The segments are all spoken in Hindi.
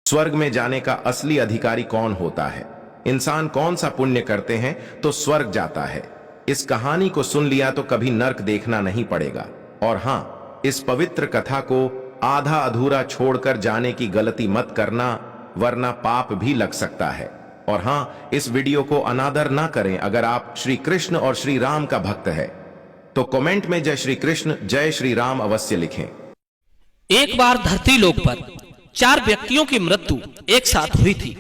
स्वर्ग में जाने का असली अधिकारी कौन होता है? इंसान कौन सा पुण्य करते हैं तो स्वर्ग जाता है? इस कहानी को सुन लिया तो कभी नर्क देखना नहीं पड़ेगा। और हां, इस पवित्र कथा को आधा अधूरा छोड़कर जाने की गलती मत करना, वरना पाप भी लग सकता है। और हां, इस वीडियो को अनादर ना करें। अगर आप श्री कृष्ण और श्री राम का भक्त है तो कमेंट में जय श्री कृष्ण जय श्री राम अवश्य लिखें। एक बार धरती लोक पर 4 व्यक्तियों की मृत्यु एक साथ हुई थी।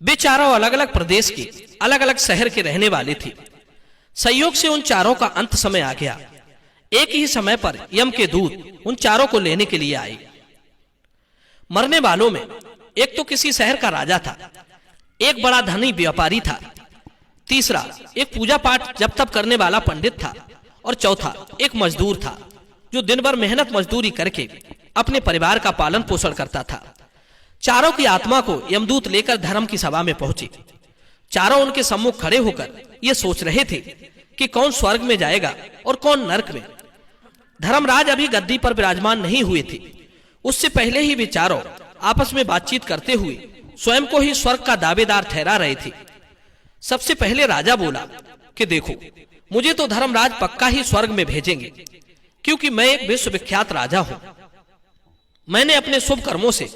वे चारों अलग अलग प्रदेश के अलग अलग शहर के रहने वाले थे। संयोग से उन चारों का अंत समय आ गया। एक ही समय पर यम के दूत उन चारों को लेने के लिए आए। मरने वालों में एक तो किसी शहर का राजा था, एक बड़ा धनी व्यापारी था, तीसरा एक पूजा पाठ जप तप करने वाला पंडित था, और चौथा एक मजदूर था जो दिन भर मेहनत मजदूरी करके अपने परिवार का पालन पोषण करता था। चारों की आत्मा को यमदूत लेकर धर्म की सभा में पहुंचे। चारों उनके सम्मुख खड़े होकर ये सोच रहे थे कि कौन स्वर्ग में जाएगा और कौन नरक में। धर्मराज अभी गद्दी पर विराजमान नहीं हुए थे। उससे पहले ही वे चारों आपस में बातचीत करते हुए स्वयं को ही स्वर्ग का दावेदार ठहरा रहे थे। सबसे पहले राजा बोला कि देखो, मुझे तो धर्मराज पक्का ही स्वर्ग में भेजेंगे, क्योंकि मैं एक विश्वविख्यात राजा हूं। मैंने अपने शुभ कर्मों से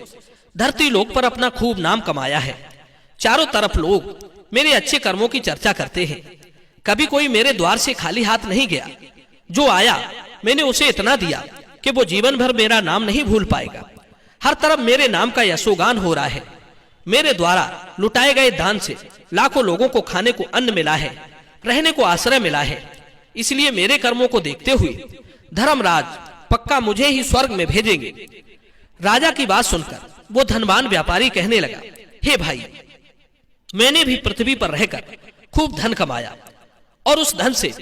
धरती लोक पर अपना खूब नाम कमाया है। चारों तरफ लोग मेरे अच्छे कर्मों की चर्चा करते हैं। कभी कोई मेरे द्वार से खाली हाथ नहीं गया। जो आया मैंने उसे इतना दिया कि वो जीवन भर मेरा नाम नहीं भूल पाएगा। हर तरफ मेरे नाम का यशोगान हो रहा है। मेरे द्वारा लुटाए गए दान से लाखों लोगों को खाने को अन्न मिला है, रहने को आश्रय मिला है। इसलिए मेरे कर्मों को देखते हुए धर्मराज पक्का मुझे ही स्वर्ग में भेजेंगे। राजा की बात सुनकर वो धनवान व्यापारी कहने लगा, हे भाई, मैंने भी पृथ्वी पर रहकर खूब धन कमाया और उस धन से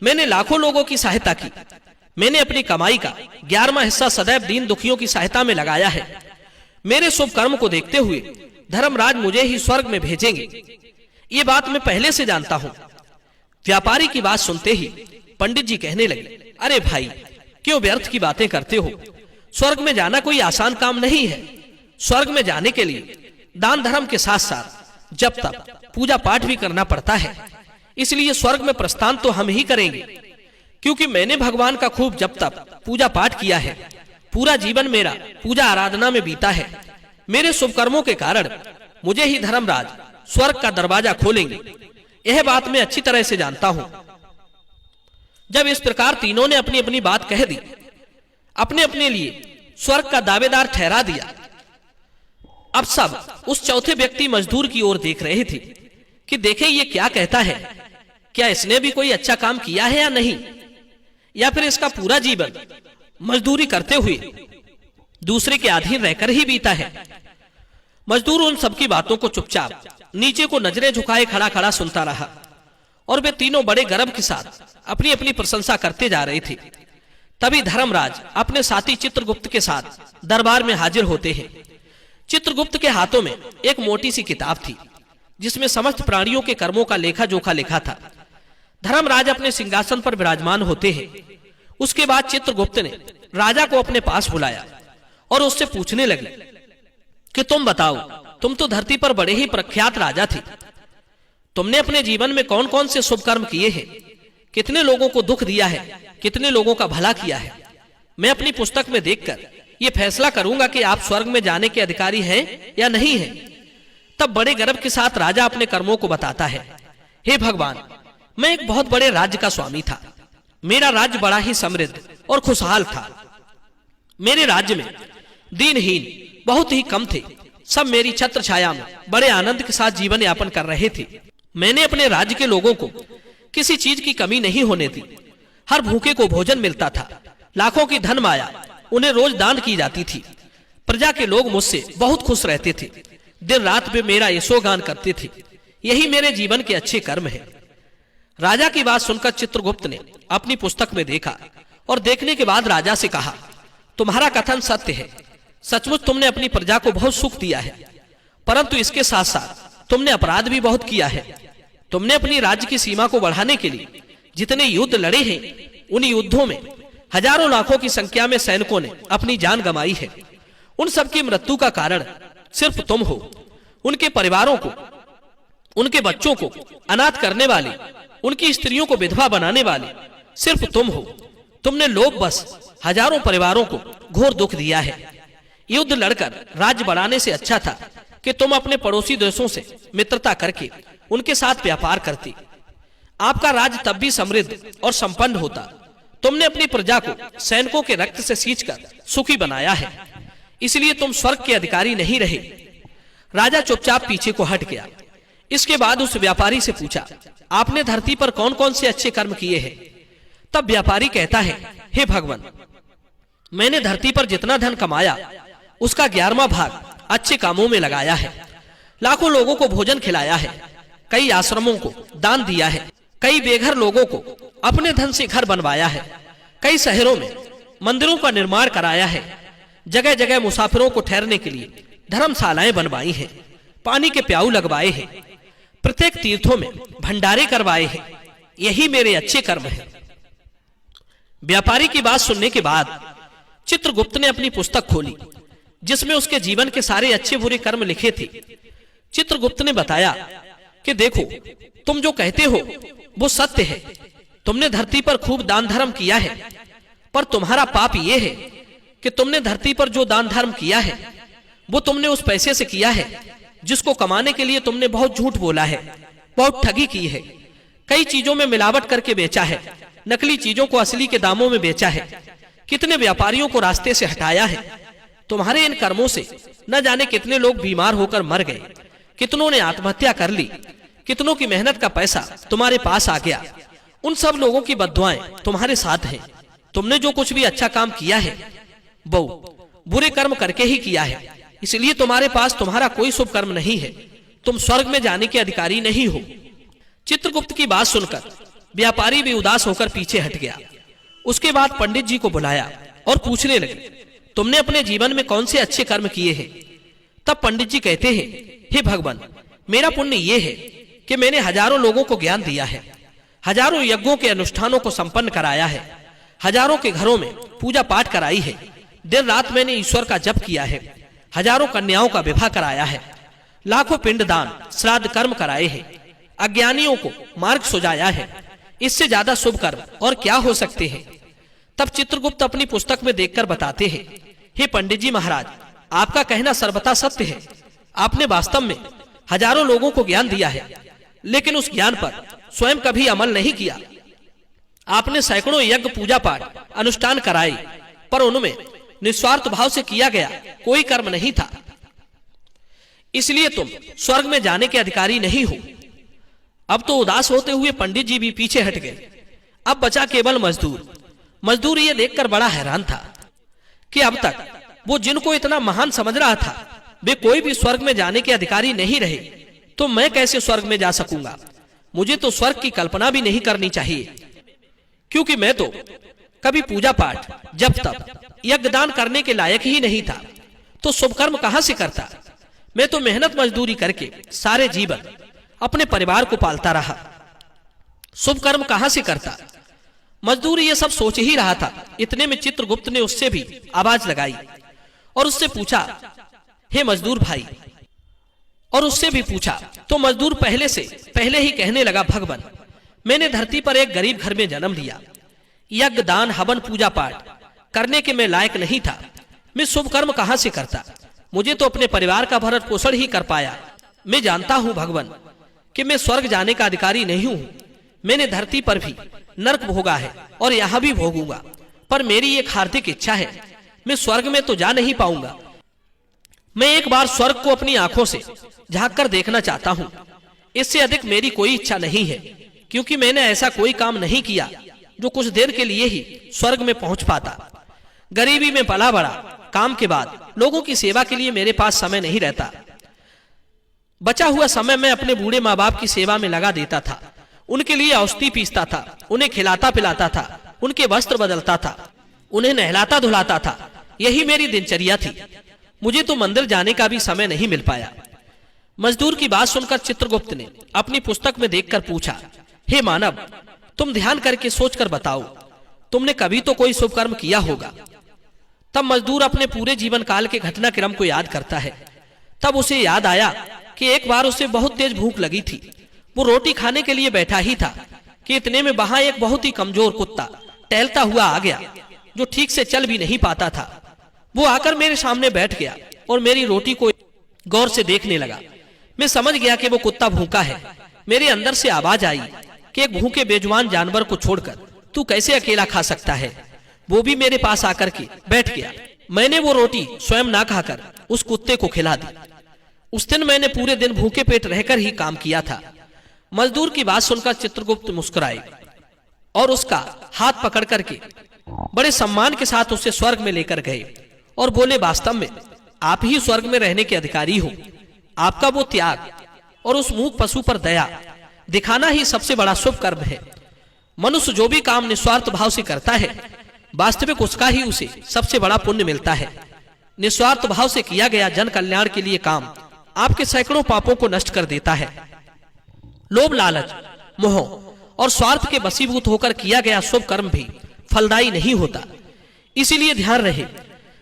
मैंने लाखों लोगों की सहायता की। मैंने अपनी कमाई का 11वां हिस्सा सदैव दीन दुखियों की सहायता में लगाया है। मेरे शुभ कर्म को देखते हुए धर्मराज मुझे ही स्वर्ग में भेजेंगे, ये बात मैं पहले से जानता हूं। व्यापारी की बात सुनते ही पंडित जी कहने लगे, अरे भाई, क्यों व्यर्थ की बातें करते हो? स्वर्ग में जाना कोई आसान काम नहीं है। स्वर्ग में जाने के लिए दान धर्म के साथ साथ जप तप पूजा पाठ भी करना पड़ता है। इसलिए स्वर्ग में प्रस्थान तो हम ही करेंगे, क्योंकि मैंने भगवान का खूब जप तप पूजा पाठ किया है। पूरा जीवन मेरा पूजा आराधना में बीता है। मेरे शुभ कर्मों के कारण मुझे ही धर्मराज स्वर्ग का दरवाजा खोलेंगे, यह बात मैं अच्छी तरह से जानता हूं। जब इस प्रकार तीनों ने अपनी अपनी बात कह दी, अपने अपने लिए स्वर्ग का दावेदार ठहरा दिया, अब सब उस चौथे व्यक्ति मजदूर की ओर देख रहे थे कि देखे ये क्या कहता है। क्या इसने भी कोई अच्छा काम किया है या नहीं, या फिर इसका पूरा जीवन मजदूरी करते हुए दूसरे के अधीन रहकर ही बीता है। मजदूर उन सबकी बातों को चुपचाप नीचे को नजरें झुकाए खड़ा खड़ा सुनता रहा, और वे तीनों बड़े गर्व के साथ अपनी अपनी प्रशंसा करते जा रहे थे। तभी धर्मराज अपने साथी चित्रगुप्त के साथ दरबार में हाजिर होते हैं। चित्रगुप्त के हाथों में एक मोटी सी किताब थी, जिसमें समस्त प्राणियों के कर्मों का लेखा जोखा लिखा था। धर्मराज अपने सिंहासन पर विराजमान होते हैं। उसके बाद चित्रगुप्त ने राजा को अपने पास बुलाया और उससे पूछने लगे कि तुम बताओ, तुम तो धरती पर बड़े ही प्रख्यात राजा थे। तुमने अपने जीवन में कौन कौन से शुभ कर्म किए हैं? कितने लोगों को दुख दिया है, कितने लोगों का भला किया है? मैं अपनी पुस्तक में देखकर यह फैसला करूंगा कि आप स्वर्ग में जाने के अधिकारी हैं या नहीं हैं। तब बड़े गर्व के साथ राजा अपने कर्मों को बताता है, हे भगवान, मैं एक बहुत बड़े राज्य का स्वामी था। मेरा राज्य बड़ा ही समृद्ध और खुशहाल था। मेरे राज्य में दीनहीन बहुत ही कम थे। सब मेरी छत्र छाया में बड़े आनंद के साथ जीवन यापन कर रहे थे। मैंने अपने राज्य के लोगों को किसी चीज की कमी नहीं होने दी। हर भूखे को भोजन मिलता था। लाखों की धन माया उन्हें रोज दान की जाती थी। प्रजा के लोग मुझसे बहुत खुश रहते थे। दिन रात वे मेरा यशोगान करते थे। यही मेरे जीवन के अच्छे कर्म हैं। राजा की बात सुनकर चित्रगुप्त ने अपनी पुस्तक में देखा और देखने के बाद राजा से कहा, तुम्हारा कथन सत्य है। सचमुच तुमने अपनी प्रजा को बहुत सुख दिया है, परंतु इसके साथ साथ तुमने अपराध भी बहुत किया है। तुमने अपनी राज्य की सीमा को बढ़ाने के लिए जितने युद्ध लड़े हैं, उन युद्धों में हजारों लाखों की संख्या में सैनिकों ने अपनी जान गंवाई है। उन सबकी मृत्यु का कारण सिर्फ तुम हो। उनके परिवारों को, उनके बच्चों को अनाथ करने वाली, उनकी स्त्रियों को विधवा बनाने वाली सिर्फ तुम हो। तुमने लोभ बस हजारों परिवारों को घोर दुख दिया है। युद्ध लड़कर राज्य बढ़ाने से अच्छा था कि तुम अपने पड़ोसी देशों से मित्रता करके उनके साथ व्यापार करती। आपका राज्य तब भी समृद्ध और संपन्न होता। तुमने अपनी प्रजा को सैनिकों के रक्त से सींचकर सुखी बनाया है, इसलिए तुम स्वर्ग के अधिकारी नहीं रहे। राजा चुपचाप पीछे को हट गया। इसके बाद उस व्यापारी से पूछा, आपने धरती पर कौन कौन से अच्छे कर्म किए हैं? तब व्यापारी कहता है, हे भगवान, मैंने धरती पर जितना धन कमाया उसका 11वां भाग अच्छे कामों में लगाया है। लाखों लोगों को भोजन खिलाया है, कई आश्रमों को दान दिया है, कई बेघर लोगों को अपने धन से घर बनवाया है, कई शहरों में मंदिरों का निर्माण कराया है, जगह जगह मुसाफिरों को ठहरने के लिए धर्मशालाएं बनवाई हैं, पानी के प्याऊ लगवाए हैं, प्रत्येक तीर्थों में भंडारे करवाए हैं। यही मेरे अच्छे कर्म हैं। व्यापारी की बात सुनने के बाद चित्रगुप्त ने अपनी पुस्तक खोली जिसमें उसके जीवन के सारे अच्छे बुरे कर्म लिखे थे। चित्रगुप्त ने बताया कि देखो, तुम जो कहते हो वो सत्य है। तुमने धरती पर खूब दान धर्म किया है, पर तुम्हारा पाप ये है कि तुमने धरती पर जो दान धर्म किया है वो तुमने उस पैसे से किया है जिसको कमाने के लिए तुमने बहुत झूठ बोला है, बहुत ठगी की है, कई चीजों में मिलावट करके बेचा है, नकली चीजों को असली के दामों में बेचा है, कितने व्यापारियों को रास्ते से हटाया है। तुम्हारे इन कर्मों से न जाने कितने लोग बीमार होकर मर गए, कितनों ने आत्महत्या कर ली, कितनों की मेहनत का पैसा तुम्हारे पास आ गया। उन सब लोगों की बद्दुआएं तुम्हारे साथ हैं। तुमने जो कुछ भी अच्छा काम किया है वो बुरे कर्म करके ही किया है, इसलिए तुम्हारे पास तुम्हारा कोई शुभ कर्म नहीं है। तुम स्वर्ग में जाने के अधिकारी नहीं हो। चित्रगुप्त की बात सुनकर व्यापारी भी उदास होकर पीछे हट गया। उसके बाद पंडित जी को बुलाया और पूछने लगे, तुमने अपने जीवन में कौन से अच्छे कर्म किए हैं? तब पंडित जी कहते हैं, हे भगवान, मेरा पुण्य ये है कि मैंने हजारों लोगों को ज्ञान दिया है, हजारों यज्ञों के अनुष्ठानों को संपन्न कराया है, हजारों के घरों में पूजा पाठ कराई है, दिन रात मैंने ईश्वर का जप किया है, हजारों कन्याओं का विवाह कराया है, लाखों पिंडदान श्राद्ध कर्म कराए हैं, अज्ञानियों को मार्ग सुझाया है। इससे ज्यादा शुभ कर्म और क्या हो सकते हैं? तब चित्रगुप्त अपनी पुस्तक में देखकर बताते हैं, हे पंडित जी महाराज, आपका कहना सर्वथा सत्य है। आपने वास्तव में हजारों लोगों को ज्ञान दिया है, लेकिन उस ज्ञान पर स्वयं कभी अमल नहीं किया। आपने सैकड़ों यज्ञ पूजा पाठ अनुष्ठान कराए, पर उनमें निस्वार्थ भाव से किया गया कोई कर्म नहीं था। इसलिए तुम स्वर्ग में जाने के अधिकारी नहीं हो। अब तो उदास होते हुए पंडित जी भी पीछे हट गए। अब बचा केवल मजदूर। मजदूर ये देखकर बड़ा हैरान था कि अब तक वो जिनको इतना महान समझ रहा था वे कोई भी स्वर्ग में जाने के अधिकारी नहीं रहे, तो मैं कैसे स्वर्ग में जा सकूंगा? मुझे तो स्वर्ग की कल्पना भी नहीं करनी चाहिए, क्योंकि मैं तो कभी पूजा पाठ जब तप यज्ञ दान करने के लायक ही नहीं था, तो शुभ कर्म कहां से करता? मैं तो मेहनत मजदूरी करके सारे जीवन अपने परिवार को पालता रहा, शुभ कर्म कहां से करता? मजदूर ये सब सोच ही रहा था। इतने में चित्रगुप्त ने उससे भी आवाज लगाई और उससे पूछा, हे मजदूर भाई, और उससे भी पूछा। तो मजदूर पहले ही कहने लगा, भगवान, मैंने धरती पर एक गरीब घर में जन्म लिया। यज्ञ दान हवन पूजा पाठ करने के मैं लायक नहीं था। मैं शुभ कर्म कहां से करता? मुझे तो अपने परिवार का भरण पोषण ही कर पाया। मैं जानता हूं भगवान कि मैं स्वर्ग जाने का अधिकारी नहीं हूं। मैंने धरती पर भी नरक भोगा है और यहां भी भोगूंगा, पर मेरी एक हार्दिक इच्छा है, मैं स्वर्ग में तो जा नहीं पाऊंगा। मैं एक बार स्वर्ग को अपनी आंखों से झांक कर देखना चाहता हूं। इससे अधिक मेरी कोई इच्छा नहीं है, क्योंकि मैंने ऐसा कोई काम नहीं किया जो कुछ देर के लिए ही स्वर्ग में पहुंच पाता। गरीबी में पला बड़ा, काम के बाद लोगों की सेवा के लिए मेरे पास समय नहीं रहता। बचा हुआ समय मैं अपने बूढ़े माँ बाप की सेवा में लगा देता था। उनके लिए औषधि पीसता था, उन्हें खिलाता पिलाता था, उनके वस्त्र बदलता था, उन्हें नहलाता धुलाता था। यही मेरी दिनचर्या थी। मुझे तो मंदिर जाने का भी समय नहीं मिल पाया। मजदूर की बात सुनकर चित्रगुप्त ने अपनी पुस्तक में देखकर पूछा, हे मानव, तुम ध्यान करके सोचकर बताओ, तुमने कभी तो कोई शुभ कर्म किया होगा। तब मजदूर अपने पूरे जीवन काल के घटनाक्रम को याद करता है। तब उसे याद आया कि एक बार उसे बहुत तेज भूख लगी थी। वो रोटी खाने के लिए बैठा ही था कि इतने में वहां एक बहुत ही कमजोर कुत्ता टहलता हुआ आ गया, जो ठीक से चल भी नहीं पाता था। वो आकर मेरे सामने बैठ गया और मेरी रोटी को गौर से देखने लगा। मैं समझ गया कि वो कुत्ता भूखा है। मेरे अंदर से आवाज आई कि एक भूखे बेजुबान जानवर को छोड़कर तू कैसे अकेला खा सकता है। वो भी मेरे पास आकर के बैठ गया। मैंने वो रोटी स्वयं ना खाकर उस कुत्ते को खिला दी। उस दिन मैंने पूरे दिन भूखे पेट रहकर ही काम किया था। मजदूर की बात सुनकर चित्रगुप्त मुस्कुराए और उसका हाथ पकड़ करके बड़े सम्मान के साथ उसे स्वर्ग में लेकर गए और बोले, वास्तव में आप ही स्वर्ग में रहने के अधिकारी हो। आपका वो त्याग और उस मूक पशु पर दया दिखाना ही सबसे बड़ा शुभ कर्म है। मनुष्य जो भी काम निस्वार्थ भाव से करता है, वास्तविक उसका ही उसे सबसे बड़ा पुण्य मिलता है। निस्वार्थ भाव से किया गया जन कल्याण के लिए काम आपके सैकड़ों पापों को नष्ट कर देता है। लोभ, लालच, मोह और स्वार्थ के वशीभूत होकर किया गया शुभ कर्म भी फलदायी नहीं होता। इसीलिए ध्यान रहे,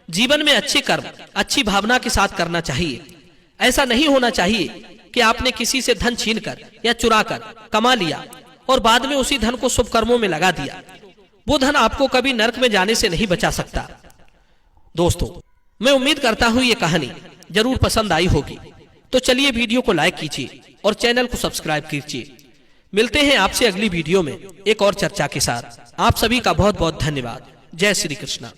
जीवन में अच्छे कर्म अच्छी भावना के साथ करना चाहिए। ऐसा नहीं होना चाहिए कि आपने किसी से धन छीनकर या चुराकर कमा लिया और बाद में उसी धन को शुभ कर्मों में लगा दिया। वो धन आपको कभी नरक में जाने से नहीं बचा सकता। दोस्तों, मैं उम्मीद करता हूं ये कहानी जरूर पसंद आई होगी। तो चलिए वीडियो को लाइक कीजिए और चैनल को सब्सक्राइब कीजिए। मिलते हैं आपसे अगली वीडियो में एक और चर्चा के साथ। आप सभी का बहुत बहुत धन्यवाद। जय श्री कृष्ण।